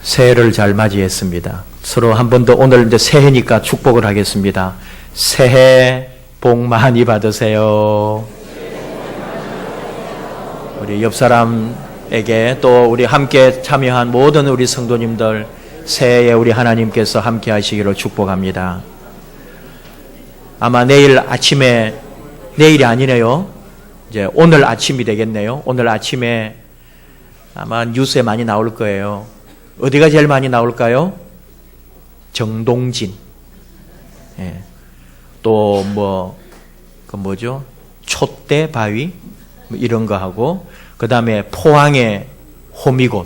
새해를 잘 맞이했습니다. 서로 한 번 더 오늘 이제 새해니까 축복을 하겠습니다. 새해 복 많이 받으세요. 우리 옆 사람에게 또 우리 함께 참여한 모든 우리 성도님들 새해에 우리 하나님께서 함께 하시기를 축복합니다. 아마 내일 아침에, 내일이 아니네요. 이제 오늘 아침이 되겠네요. 오늘 아침에 아마 뉴스에 많이 나올 거예요. 어디가 제일 많이 나올까요? 정동진. 예. 또 뭐죠? 촛대 바위? 뭐 이런 거 하고, 그 다음에 포항의 호미곶.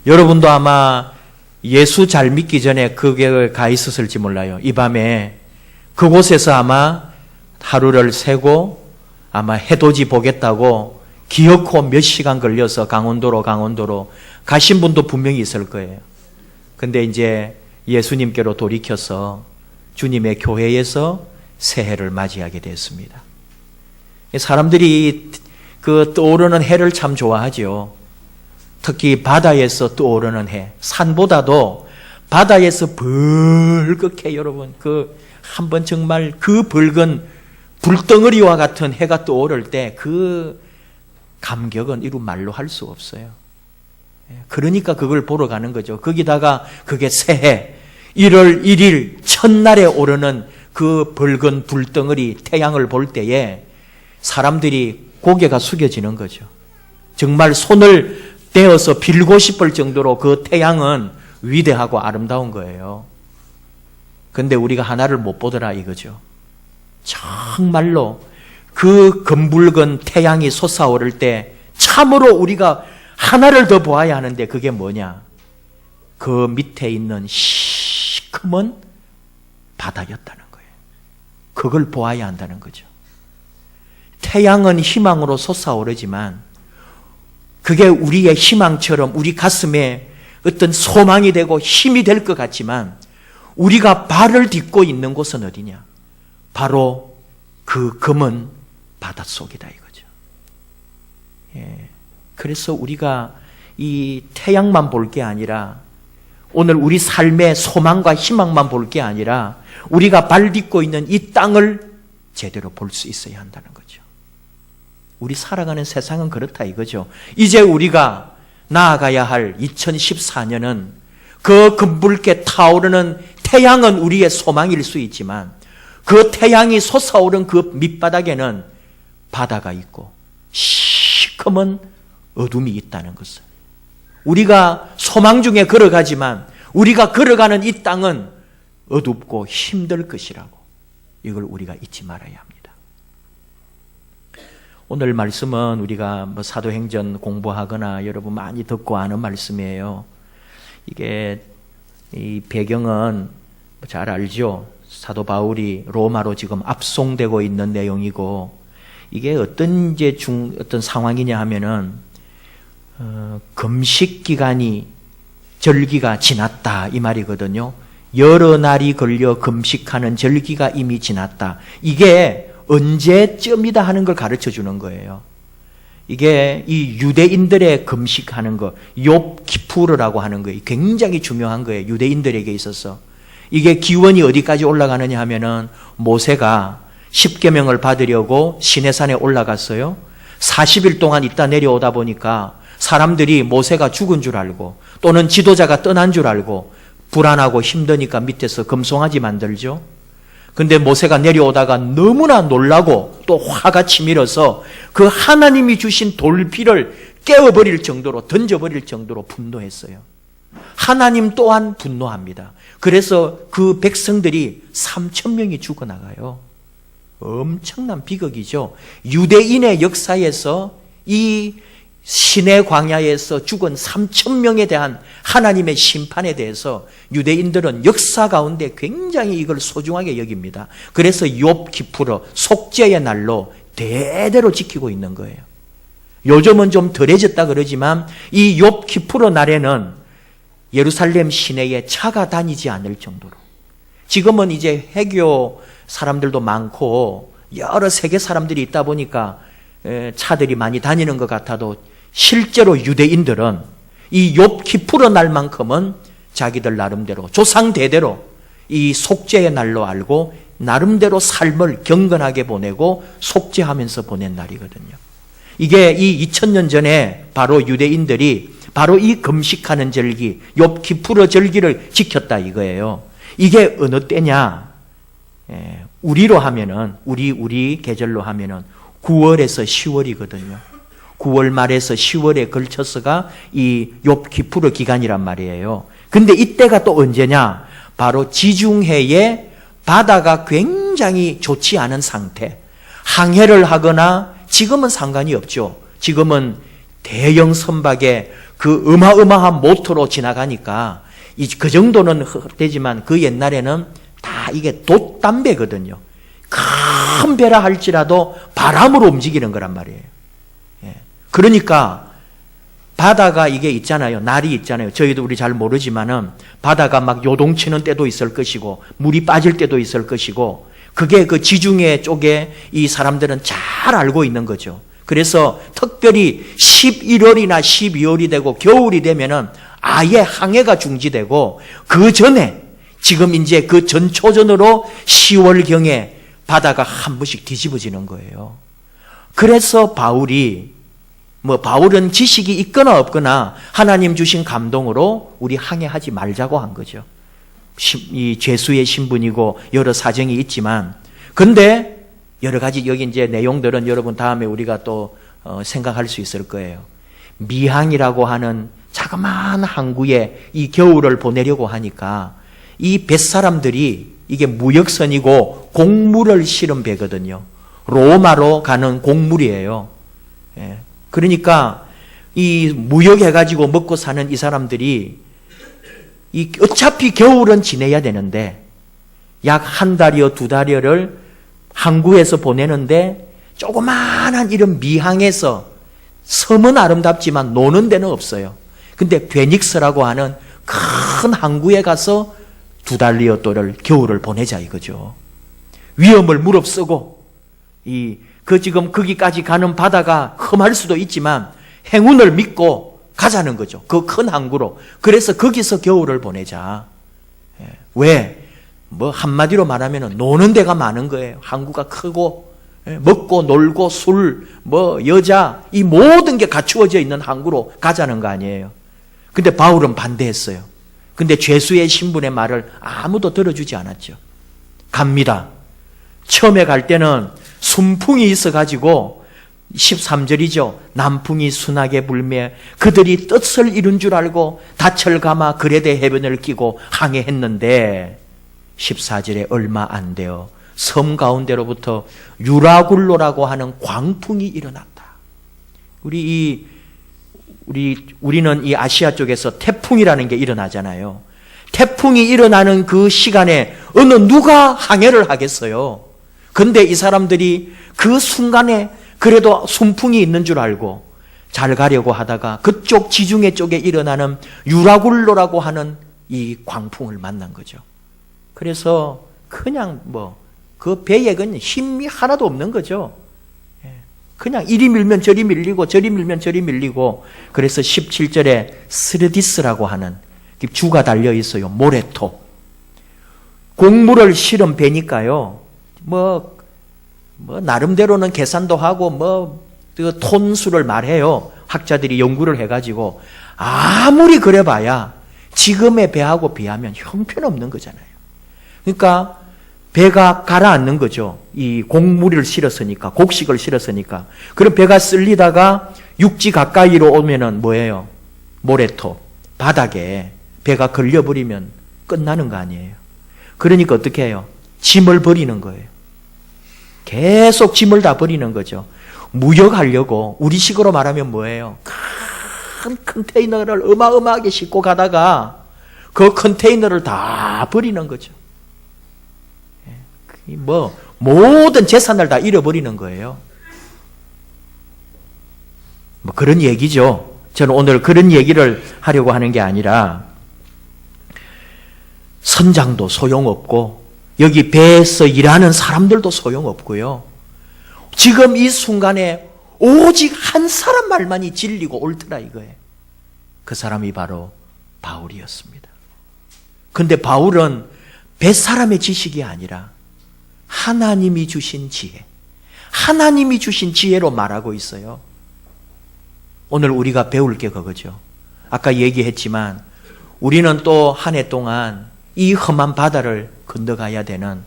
여러분도 아마 예수 잘 믿기 전에 그게 가 있었을지 몰라요. 이 밤에 그곳에서 아마 하루를 새고 아마 해돋이 보겠다고 기어코 몇 시간 걸려서 강원도로 가신 분도 분명히 있을 거예요. 근데 이제 예수님께로 돌이켜서 주님의 교회에서 새해를 맞이하게 됐습니다. 사람들이 그 떠오르는 해를 참 좋아하죠. 특히 바다에서 떠오르는 해. 산보다도 바다에서 벌겋게 여러분, 한번 정말 그 붉은 불덩어리와 같은 해가 떠오를 때 그 감격은 이루 말로 할 수 없어요. 그러니까 그걸 보러 가는 거죠. 거기다가 그게 새해 1월 1일 첫날에 오르는 그 붉은 불덩어리 태양을 볼 때에 사람들이 고개가 숙여지는 거죠. 정말 손을 떼어서 빌고 싶을 정도로 그 태양은 위대하고 아름다운 거예요. 근데 우리가 하나를 못 보더라 이거죠. 정말로 그 검붉은 태양이 솟아오를 때 참으로 우리가 하나를 더 보아야 하는데 그게 뭐냐? 그 밑에 있는 시커먼 바다였다는 거예요. 그걸 보아야 한다는 거죠. 태양은 희망으로 솟아오르지만 그게 우리의 희망처럼 우리 가슴에 어떤 소망이 되고 힘이 될 것 같지만 우리가 발을 딛고 있는 곳은 어디냐? 바로 그 검은 바닷속이다 이거죠. 예. 그래서 우리가 이 태양만 볼 게 아니라 오늘 우리 삶의 소망과 희망만 볼 게 아니라 우리가 발 딛고 있는 이 땅을 제대로 볼 수 있어야 한다는 거죠. 우리 살아가는 세상은 그렇다 이거죠. 이제 우리가 나아가야 할 2014년은 그 검붉게 타오르는 태양은 우리의 소망일 수 있지만 그 태양이 솟아오른 그 밑바닥에는 바다가 있고 시커먼 어둠이 있다는 것을 우리가 소망 중에 걸어가지만 우리가 걸어가는 이 땅은 어둡고 힘들 것이라고 이걸 우리가 잊지 말아야 합니다. 오늘 말씀은 우리가 사도행전 공부하거나 여러분 많이 듣고 아는 말씀이에요. 이게 이 배경은 잘 알죠. 사도 바울이 로마로 지금 압송되고 있는 내용이고 이게 어떤 상황이냐 하면은 금식 기간이 절기가 지났다 이 말이거든요. 여러 날이 걸려 금식하는 절기가 이미 지났다. 이게 언제쯤이다 하는 걸 가르쳐 주는 거예요. 이게 이 유대인들의 금식하는 거, 욥 키푸르라고 하는 거예요. 굉장히 중요한 거예요. 유대인들에게 있어서. 이게 기원이 어디까지 올라가느냐 하면은 모세가 십계명을 받으려고 시내산에 올라갔어요. 40일 동안 있다 내려오다 보니까 사람들이 모세가 죽은 줄 알고 또는 지도자가 떠난 줄 알고 불안하고 힘드니까 밑에서 금송아지 만들죠. 근데 모세가 내려오다가 너무나 놀라고 또 화가 치밀어서 그 하나님이 주신 돌비를 깨워버릴 정도로 던져버릴 정도로 분노했어요. 하나님 또한 분노합니다. 그래서 그 백성들이 3,000명이 죽어나가요. 엄청난 비극이죠. 유대인의 역사에서 이 시내 광야에서 죽은 3,000명에 대한 하나님의 심판에 대해서 유대인들은 역사 가운데 굉장히 이걸 소중하게 여깁니다. 그래서 욥 키푸르 속죄의 날로 대대로 지키고 있는 거예요. 요즘은 좀 덜해졌다 그러지만 이 욥 키푸르 날에는 예루살렘 시내에 차가 다니지 않을 정도로 지금은 이제 해교 사람들도 많고 여러 세계 사람들이 있다 보니까 차들이 많이 다니는 것 같아도 실제로 유대인들은 이 욥기 풀어날 만큼은 자기들 나름대로 조상 대대로 이 속죄의 날로 알고 나름대로 삶을 경건하게 보내고 속죄하면서 보낸 날이거든요. 이게 이 2000년 전에 바로 유대인들이 바로 이 금식하는 절기, 욥기 풀어 절기를 지켰다 이거예요. 이게 어느 때냐? 우리로 하면은 우리 계절로 하면은 9월에서 10월이거든요. 9월 말에서 10월에 걸쳐서가 이 욥기 풀어 기간이란 말이에요. 근데 이때가 또 언제냐? 바로 지중해에 바다가 굉장히 좋지 않은 상태. 항해를 하거나 지금은 상관이 없죠. 지금은 대형 선박에 그 어마어마한 모터로 지나가니까 그 정도는 되지만 그 옛날에는 다 이게 돛담배거든요. 큰 배라 할지라도 바람으로 움직이는 거란 말이에요. 그러니까 바다가 이게 있잖아요. 날이 있잖아요. 저희도 우리 잘 모르지만은 바다가 막 요동치는 때도 있을 것이고 물이 빠질 때도 있을 것이고 그게 그 지중해 쪽에 이 사람들은 잘 알고 있는 거죠. 그래서 특별히 11월이나 12월이 되고 겨울이 되면은 아예 항해가 중지되고 그 전에 지금 이제 그 전초전으로 10월경에 바다가 한 번씩 뒤집어지는 거예요. 그래서 바울은 지식이 있거나 없거나 하나님 주신 감동으로 우리 항해하지 말자고 한 거죠. 이 죄수의 신분이고 여러 사정이 있지만 근데 여러 가지 여기 이제 내용들은 여러분 다음에 우리가 또 생각할 수 있을 거예요. 미항이라고 하는 자그마한 항구에 이 겨울을 보내려고 하니까 이 뱃사람들이 이게 무역선이고 곡물을 실은 배거든요. 로마로 가는 곡물이에요. 그러니까 이 무역해가지고 먹고 사는 이 사람들이 어차피 겨울은 지내야 되는데 약 한 달여 두 달여를 항구에서 보내는데 조그마한 이런 미항에서 섬은 아름답지만 노는 데는 없어요. 근데 베닉스라고 하는 큰 항구에 가서 두 달여 또를 겨울을 보내자 이거죠. 위험을 무릅쓰고 지금 거기까지 가는 바다가 험할 수도 있지만 행운을 믿고 가자는 거죠. 그 큰 항구로. 그래서 거기서 겨울을 보내자. 왜? 한마디로 말하면 노는 데가 많은 거예요. 항구가 크고 먹고 놀고 술, 여자 이 모든 게 갖추어져 있는 항구로 가자는 거 아니에요. 근데 바울은 반대했어요. 근데 죄수의 신분의 말을 아무도 들어주지 않았죠. 갑니다. 처음에 갈 때는 순풍이 있어가지고 13절이죠. 남풍이 순하게 불며 그들이 뜻을 이룬 줄 알고 닻을 감아 그레데 해변을 끼고 항해했는데 14절에 얼마 안 되어 섬 가운데로부터 유라굴로라고 하는 광풍이 일어났다. 우리는 이 아시아 쪽에서 태풍이라는 게 일어나잖아요. 태풍이 일어나는 그 시간에 어느 누가 항해를 하겠어요. 근데 이 사람들이 그 순간에 그래도 순풍이 있는 줄 알고 잘 가려고 하다가 그쪽 지중해 쪽에 일어나는 유라굴로라고 하는 이 광풍을 만난 거죠. 그래서 그냥 그 배에 그냥 힘이 하나도 없는 거죠. 그냥 이리 밀면 저리 밀리고 저리 밀면 저리 밀리고 그래서 17절에 스르디스라고 하는 주가 달려 있어요. 모래토. 곡물을 실은 배니까요. 나름대로는 계산도 하고 그 톤수를 말해요. 학자들이 연구를 해가지고 아무리 그래봐야 지금의 배하고 비하면 형편없는 거잖아요. 그러니까 배가 가라앉는 거죠. 이 곡물을 실었으니까, 곡식을 실었으니까. 그럼 배가 쓸리다가 육지 가까이로 오면은 뭐예요? 모래토, 바닥에 배가 걸려버리면 끝나는 거 아니에요. 그러니까 어떻게 해요? 짐을 버리는 거예요. 계속 짐을 다 버리는 거죠. 무역하려고 우리식으로 말하면 뭐예요? 큰 컨테이너를 어마어마하게 싣고 가다가 그 컨테이너를 다 버리는 거죠. 모든 재산을 다 잃어버리는 거예요. 그런 얘기죠. 저는 오늘 그런 얘기를 하려고 하는 게 아니라 선장도 소용없고 여기 배에서 일하는 사람들도 소용없고요. 지금 이 순간에 오직 한 사람 말만이 진리고 옳더라 이거예요. 그 사람이 바로 바울이었습니다. 근데 바울은 뱃사람의 지식이 아니라 하나님이 주신 지혜, 하나님이 주신 지혜로 말하고 있어요. 오늘 우리가 배울 게 그거죠. 아까 얘기했지만 우리는 또 한 해 동안 이 험한 바다를 건너가야 되는,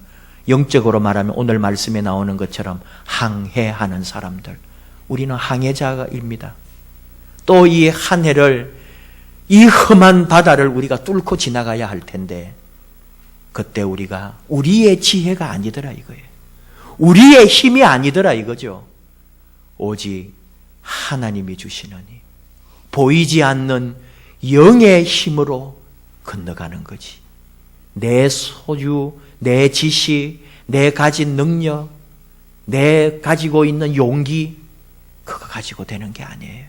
영적으로 말하면 오늘 말씀에 나오는 것처럼 항해하는 사람들, 우리는 항해자입니다. 또 이 한 해를, 이 험한 바다를 우리가 뚫고 지나가야 할 텐데, 그때 우리가 우리의 지혜가 아니더라 이거예요. 우리의 힘이 아니더라 이거죠. 오직 하나님이 주시느니 보이지 않는 영의 힘으로 건너가는 거지. 내 소유, 내 지식, 내 가진 능력, 내 가지고 있는 용기, 그거 가지고 되는 게 아니에요.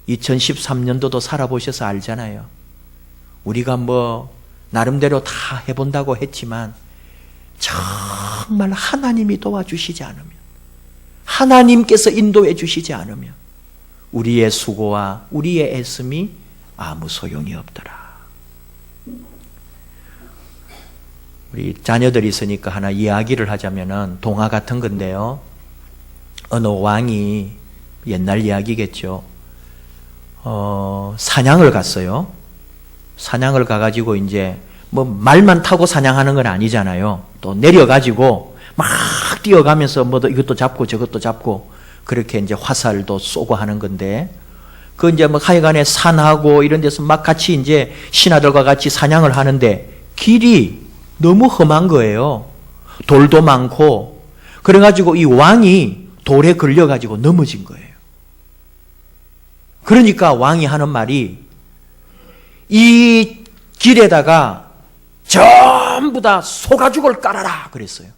2013년도도 살아보셔서 알잖아요. 우리가 나름대로 다 해본다고 했지만 정말 하나님이 도와주시지 않으면, 하나님께서 인도해 주시지 않으면 우리의 수고와 우리의 애씀이 아무 소용이 없더라. 우리 자녀들이 있으니까 하나 이야기를 하자면은 동화 같은 건데요. 어느 왕이, 옛날 이야기겠죠. 사냥을 갔어요. 사냥을 가가지고 이제 말만 타고 사냥하는 건 아니잖아요. 또 내려가지고 막 뛰어가면서 이것도 잡고 저것도 잡고 그렇게 이제 화살도 쏘고 하는 건데, 그 이제 하여간에 산하고 이런 데서 막 같이 이제 신하들과 같이 사냥을 하는데 길이 너무 험한 거예요. 돌도 많고. 그래가지고 이 왕이 돌에 걸려가지고 넘어진 거예요. 그러니까 왕이 하는 말이, 이 길에다가 전부 다 소가죽을 깔아라 그랬어요.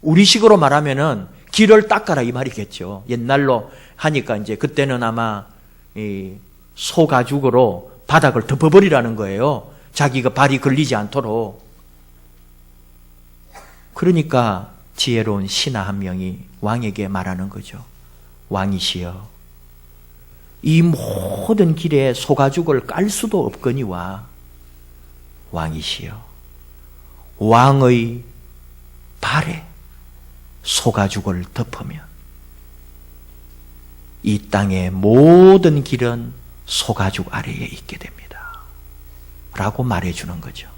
우리식으로 말하면은 길을 닦아라 이 말이겠죠. 옛날로 하니까 이제 그때는 아마 이 소가죽으로 바닥을 덮어버리라는 거예요. 자기가 발이 걸리지 않도록. 그러니까 지혜로운 신하 한 명이 왕에게 말하는 거죠. 왕이시여, 이 모든 길에 소가죽을 깔 수도 없거니와 왕이시여, 왕의 발에 소가죽을 덮으면 이 땅의 모든 길은 소가죽 아래에 있게 됩니다 라고 말해주는 거죠.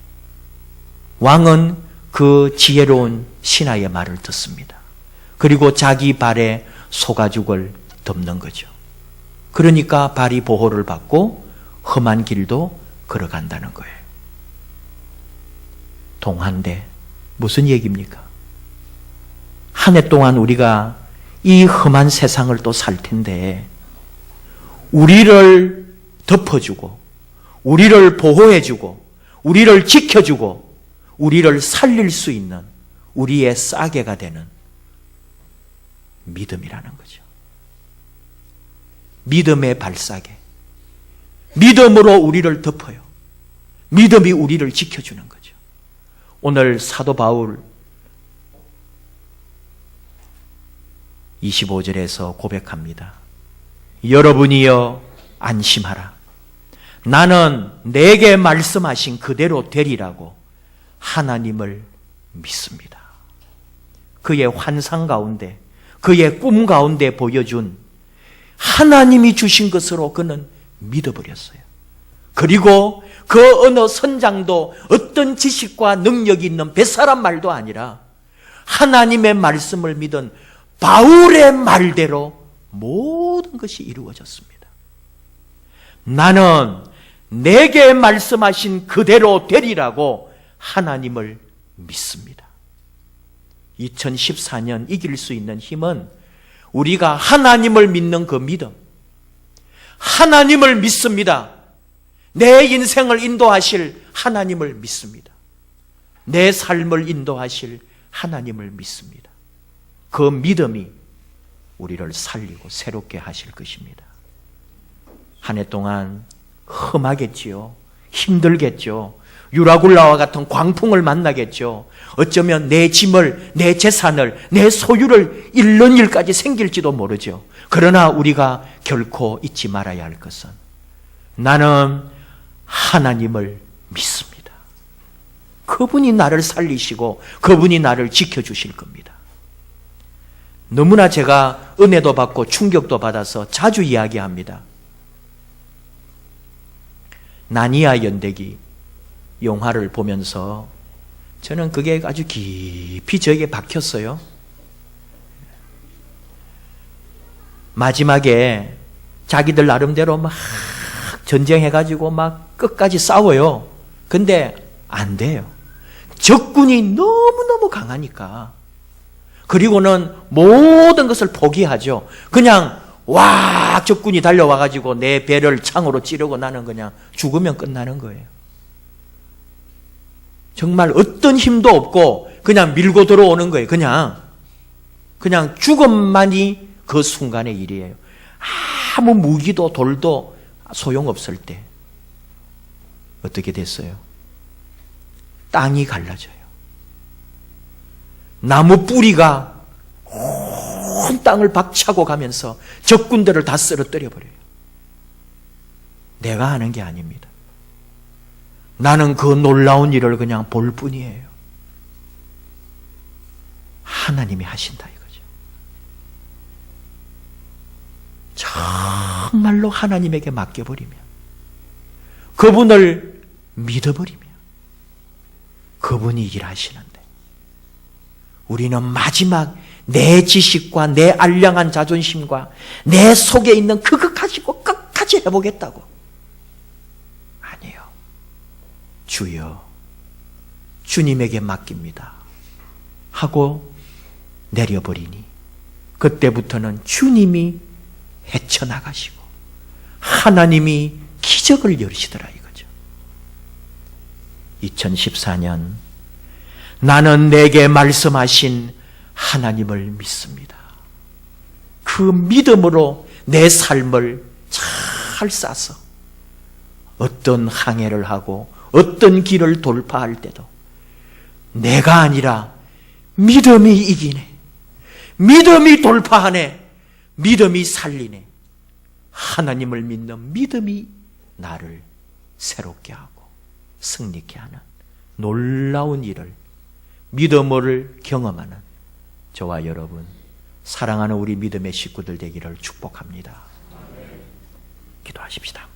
왕은 그 지혜로운 신하의 말을 듣습니다. 그리고 자기 발에 소가죽을 덮는 거죠. 그러니까 발이 보호를 받고 험한 길도 걸어간다는 거예요. 동화인데 무슨 얘기입니까? 한 해 동안 우리가 이 험한 세상을 또 살 텐데, 우리를 덮어주고 우리를 보호해주고 우리를 지켜주고 우리를 살릴 수 있는 우리의 싸개가 되는 믿음이라는 거죠. 믿음의 발싸개. 믿음으로 우리를 덮어요. 믿음이 우리를 지켜주는 거죠. 오늘 사도 바울 25절에서 고백합니다. 여러분이여 안심하라. 나는 내게 말씀하신 그대로 되리라고 하나님을 믿습니다. 그의 환상 가운데, 그의 꿈 가운데 보여준 하나님이 주신 것으로 그는 믿어버렸어요. 그리고 그 어느 선장도 어떤 지식과 능력이 있는 뱃사람 말도 아니라 하나님의 말씀을 믿은 바울의 말대로 모든 것이 이루어졌습니다. 나는 내게 말씀하신 그대로 되리라고 하나님을 믿습니다. 2014년 이길 수 있는 힘은 우리가 하나님을 믿는 그 믿음, 하나님을 믿습니다. 내 인생을 인도하실 하나님을 믿습니다. 내 삶을 인도하실 하나님을 믿습니다. 그 믿음이 우리를 살리고 새롭게 하실 것입니다. 한 해 동안 험하겠지요. 힘들겠죠. 유라굴라와 같은 광풍을 만나겠죠. 어쩌면 내 짐을, 내 재산을, 내 소유를 잃는 일까지 생길지도 모르죠. 그러나 우리가 결코 잊지 말아야 할 것은 나는 하나님을 믿습니다. 그분이 나를 살리시고 그분이 나를 지켜주실 겁니다. 너무나 제가 은혜도 받고 충격도 받아서 자주 이야기합니다. 나니아 연대기 영화를 보면서 저는 그게 아주 깊이 저에게 박혔어요. 마지막에 자기들 나름대로 막 전쟁해가지고 막 끝까지 싸워요. 근데 안 돼요. 적군이 너무너무 강하니까. 그리고는 모든 것을 포기하죠. 그냥 와 적군이 달려와가지고 내 배를 창으로 찌르고 나는 그냥 죽으면 끝나는 거예요. 정말 어떤 힘도 없고 그냥 밀고 들어오는 거예요. 그냥 죽음만이 그 순간의 일이에요. 아무 무기도 돌도 소용없을 때 어떻게 됐어요? 땅이 갈라져요. 나무 뿌리가 온 땅을 박차고 가면서 적군들을 다 쓰러뜨려 버려요. 내가 하는 게 아닙니다. 나는 그 놀라운 일을 그냥 볼 뿐이에요. 하나님이 하신다 이거죠. 정말로 하나님에게 맡겨버리면, 그분을 믿어버리면 그분이 일하시는데, 우리는 마지막 내 지식과 내 알량한 자존심과 내 속에 있는 그것 가지고 끝까지 해보겠다고. 아니요. 주여, 주님에게 맡깁니다 하고 내려버리니 그때부터는 주님이 헤쳐나가시고 하나님이 기적을 열으시더라 이거죠. 2014년 나는 내게 말씀하신 하나님을 믿습니다. 그 믿음으로 내 삶을 잘 싸서 어떤 항해를 하고 어떤 길을 돌파할 때도 내가 아니라 믿음이 이기네, 믿음이 돌파하네, 믿음이 살리네, 하나님을 믿는 믿음이 나를 새롭게 하고 승리케 하는 놀라운 일을, 믿음을 경험하는 저와 여러분, 사랑하는 우리 믿음의 식구들 되기를 축복합니다. 기도하십시다.